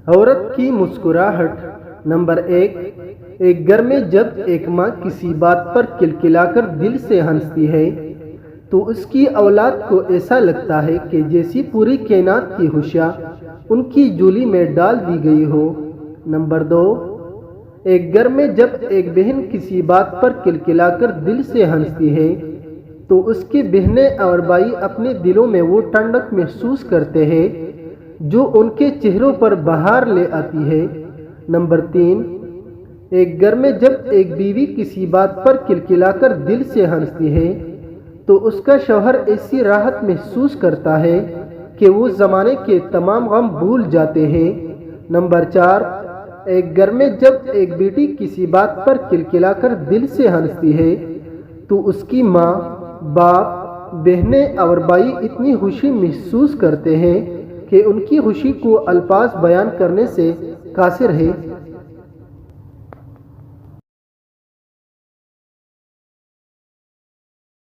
عورت کی مسکراہٹ۔ نمبر 1، ایک گھر میں جب ایک ماں کسی بات پر کلکلا کر دل سے ہنستی ہے تو اس کی اولاد کو ایسا لگتا ہے کہ جیسی پوری کائنات کی خوشیاں ان کی جھولی میں ڈال دی گئی ہو۔ نمبر 2، ایک گھر میں جب ایک بہن کسی بات پر کلکلا کر دل سے ہنستی ہے تو اس کی بہنیں اور بھائی اپنے دلوں میں وہ ٹھنڈک محسوس کرتے ہیں جو ان کے چہروں پر بہار لے آتی ہے۔ نمبر 3، ایک گھر میں جب ایک بیوی کسی بات پر کلکلا کر دل سے ہنستی ہے تو اس کا شوہر ایسی راحت محسوس کرتا ہے کہ وہ زمانے کے تمام غم بھول جاتے ہیں۔ نمبر 4، ایک گھر میں جب ایک بیٹی کسی بات پر کلکلا کر دل سے ہنستی ہے تو اس کی ماں، باپ، بہنیں اور بھائی اتنی خوشی محسوس کرتے ہیں کہ ان کی خوشی کو الفاظ بیان کرنے سے قاصر ہے۔